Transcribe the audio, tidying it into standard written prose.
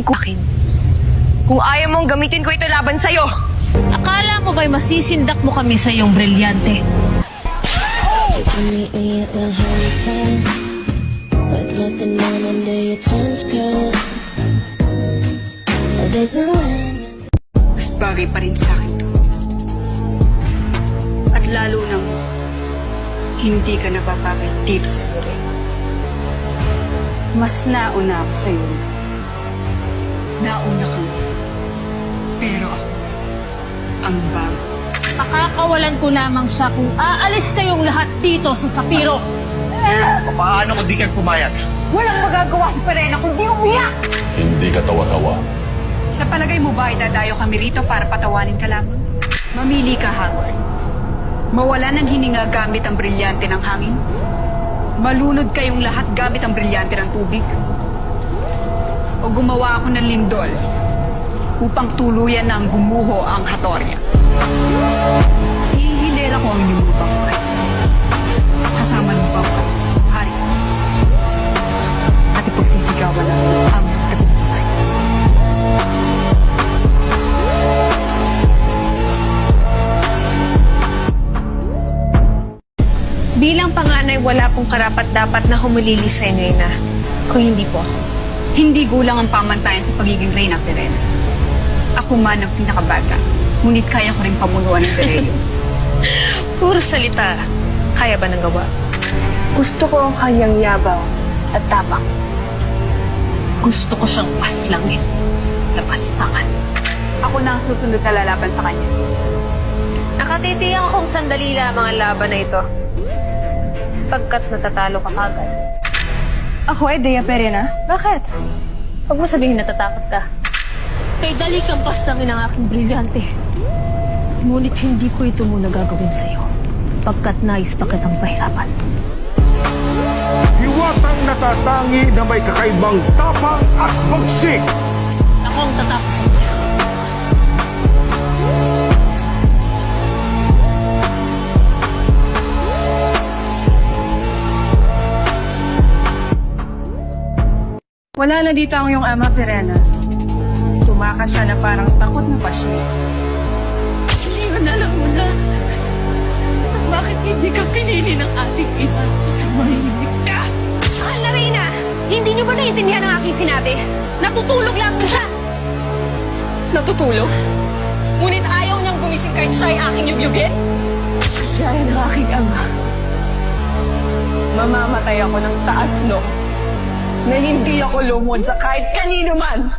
Akin. Kung ayaw mong gamitin ko ito laban sa'yo. Akala mo ba'y masisindak mo kami sa iyong brilyante? Meet me at my hometown, with nothing on under your trench coat. There's no end. Mas bagay pa rin sa akin to. At lalo nang hindi ka nababagay dito sa Lorena. Mas nauna ako sa'yo. Nauna ka. Pero ako, ang bago. Pakakawalan ko lamang siya kung aalis kayong lahat dito sa Sapiro. Paano kung di kayo pumayag? Walang magagawa si Perena kundi umiyak. Hindi ka tawa-tawa. Sa palagay mo ba ay dadayo kami rito para patawanin ka lamang? Mamili ka, Howard. Mawala ng hininga gamit ang brilyante ng hangin? Malunod kayong lahat gamit ang brilyante ng tubig? O gumawa ako ng lindol upang tuluyan na ang gumuho ang Hatoria? Hihilera ko ang inyong lupang kasama ng bawat hari. At ipagsisigawan lang ang tagumpay. Bilang panganay, wala pong karapat-dapat na humulili sa inyo, Ina. Kung hindi po ako. Hindi gulang ang pamantayan sa pagiging reyna, Perena. Ako man ang pinakabata, ngunit kaya ko rin pamunuan ng Pereo. Puro salita. Kaya ba ng gawa? Gusto ko ang kanyang yabaw at tapang. Gusto ko siyang paslangin. Lapastangan. Ako na ang susunod na lalaban sa kanya. Nakatitiyak akong sandali lamang ang laban na ito. Pagkat natatalo ka kagad. Ako ay Dea Perena. Bakit? Huwag mo sabihin natatakot ka. Kay dali kang paslangin ang aking brilyante. Ngunit hindi ko ito muna gagawin sa'yo. Pagkat nais pa kitang pahirapan. Iwatang natatangi na may kakaibang tapang at bagsik. Ako ang tatapos sa niya. Wala na dito ang iyong ama, Perena. Tumakas siya na parang takot na pa siya. Hindi mo na alam mo na bakit hindi ka pinili ng ating ina. Mahimik ka! Mahal na Reyna! Hindi niyo ba naiintindihan ang aking sinabi? Natutulog lang siya! Natutulog? Ngunit ayaw niyang gumising kahit siya ay aking yugyugin? Dahil ng aking ama, mamamatay ako ng taas no na hindi ako lumod sa kahit kanino man.